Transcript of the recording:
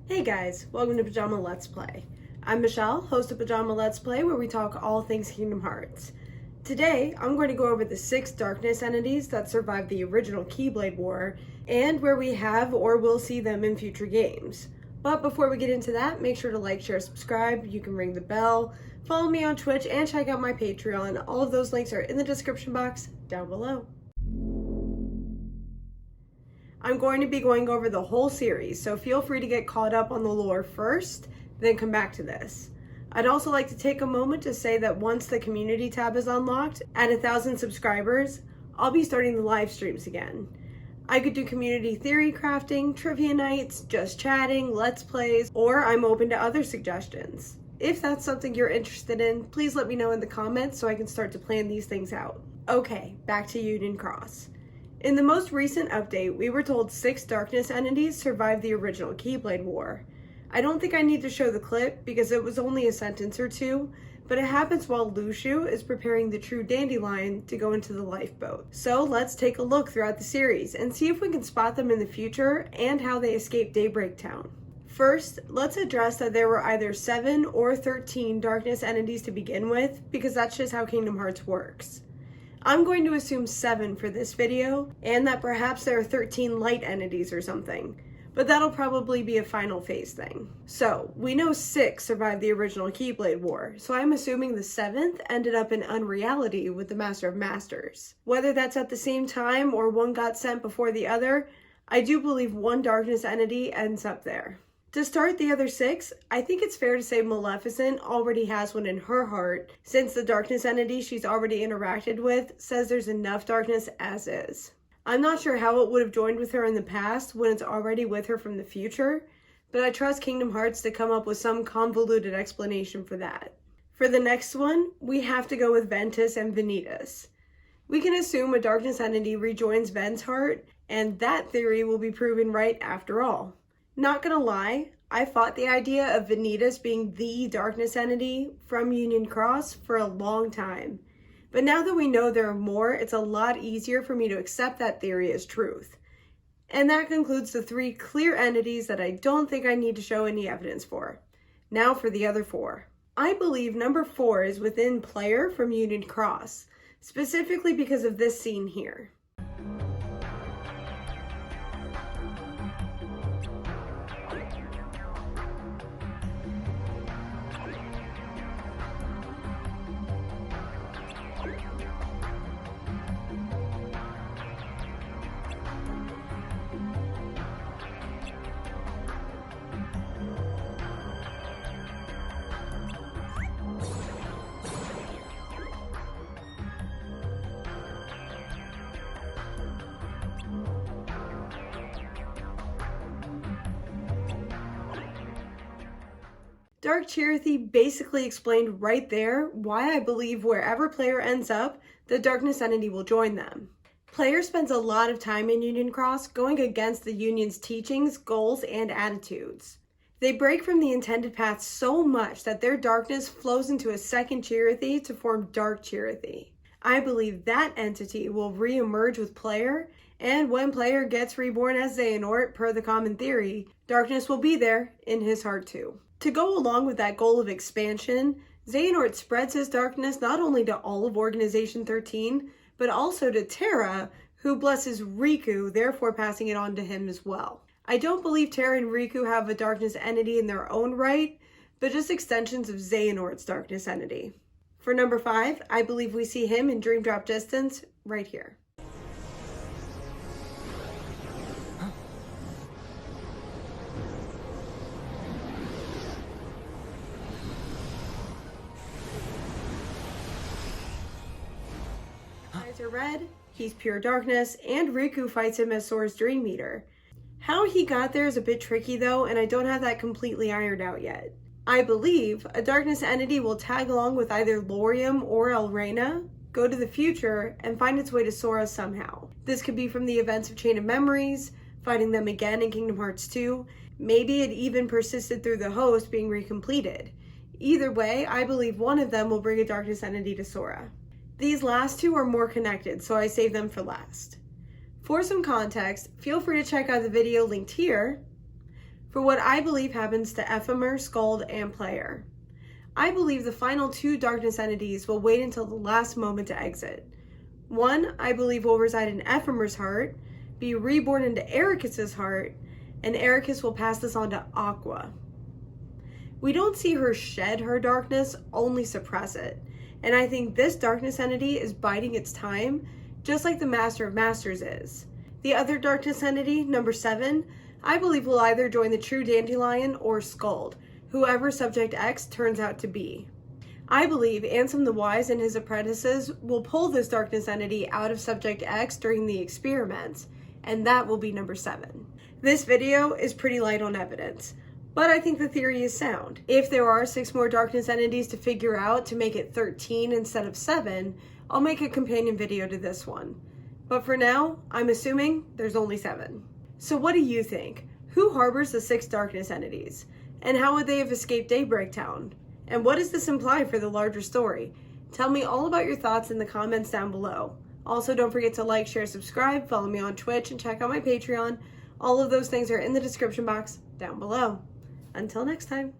Hey guys, welcome to Pajama Let's Play. I'm Michelle, host of Pajama Let's Play, where we talk all things Kingdom Hearts. Today, I'm going to go over the 6 darkness entities that survived the original Keyblade War, and where we have or will see them in future games. But before we get into that, make sure to like, share, subscribe, you can ring the bell, follow me on Twitch, and check out my Patreon. All of those links are in the description box down below. I'm going to be going over the whole series, so feel free to get caught up on the lore first, then come back to this. I'd also like to take a moment to say that once the community tab is unlocked, at 1,000 subscribers, I'll be starting the live streams again. I could do community theory crafting, trivia nights, just chatting, let's plays, or I'm open to other suggestions. If that's something you're interested in, please let me know in the comments so I can start to plan these things out. Okay, back to Union Cross. In the most recent update, we were told 6 darkness entities survived the original Keyblade War. I don't think I need to show the clip because it was only a sentence or two, but it happens while Lucio is preparing the true Dandelion to go into the lifeboat. So let's take a look throughout the series and see if we can spot them in the future and how they escaped Daybreak Town. First, let's address that there were either 7 or 13 darkness entities to begin with, because that's just how Kingdom Hearts works. I'm going to assume 7 for this video, and that perhaps there are 13 light entities or something, but that'll probably be a final phase thing. So, we know 6 survived the original Keyblade War, so I'm assuming the 7th ended up in Unreality with the Master of Masters. Whether that's at the same time or one got sent before the other, I do believe one darkness entity ends up there. To start the other 6, I think it's fair to say Maleficent already has one in her heart, since the darkness entity she's already interacted with says there's enough darkness as is. I'm not sure how it would have joined with her in the past when it's already with her from the future, but I trust Kingdom Hearts to come up with some convoluted explanation for that. For the next one, we have to go with Ventus and Vanitas. We can assume a darkness entity rejoins Ven's heart, and that theory will be proven right after all. Not gonna lie, I fought the idea of Vanitas being the darkness entity from Union Cross for a long time. But now that we know there are more, it's a lot easier for me to accept that theory as truth. And that concludes the 3 clear entities that I don't think I need to show any evidence for. Now for the other 4. I believe number 4 is within Player from Union Cross, specifically because of this scene here. Dark Chirithy basically explained right there why I believe wherever Player ends up, the darkness entity will join them. Player spends a lot of time in Union Cross going against the Union's teachings, goals, and attitudes. They break from the intended path so much that their darkness flows into a second Chirithy to form Dark Chirithy. I believe that entity will re-emerge with Player, and when Player gets reborn as Xehanort, per the common theory, darkness will be there in his heart too. To go along with that goal of expansion, Xehanort spreads his darkness not only to all of Organization 13, but also to Terra, who blesses Riku, therefore passing it on to him as well. I don't believe Terra and Riku have a darkness entity in their own right, but just extensions of Xehanort's darkness entity. For number 5, I believe we see him in Dream Drop Distance right here. Eyes are red, he's pure darkness, and Riku fights him as Sora's Dream Eater. How he got there is a bit tricky though, and I don't have that completely ironed out yet. I believe a darkness entity will tag along with either Lauriam or Elrena, go to the future, and find its way to Sora somehow. This could be from the events of Chain of Memories, fighting them again in Kingdom Hearts 2, maybe it even persisted through the host being recompleted. Either way, I believe one of them will bring a darkness entity to Sora. These last 2 are more connected, so I save them for last. For some context, feel free to check out the video linked here. for what I believe happens to Ephemer, Skuld, and Player. I believe the final 2 darkness entities will wait until the last moment to exit. One, I believe, will reside in Ephemer's heart, be reborn into Ericus's heart, and Ericus will pass this on to Aqua. We don't see her shed her darkness, only suppress it. And I think this darkness entity is biding its time, just like the Master of Masters is. The other darkness entity, number 7, I believe will either join the true Dandelion or Skuld, whoever Subject X turns out to be. I believe Ansem the Wise and his apprentices will pull this darkness entity out of Subject X during the experiments, and that will be number 7. This video is pretty light on evidence, but I think the theory is sound. If there are 6 more darkness entities to figure out to make it 13 instead of 7, I'll make a companion video to this one. But for now, I'm assuming there's only 7. So what do you think? Who harbors the 6 darkness entities? And how would they have escaped Daybreak Town? And what does this imply for the larger story? Tell me all about your thoughts in the comments down below. Also, don't forget to like, share, subscribe, follow me on Twitch, and check out my Patreon. All of those things are in the description box down below. Until next time.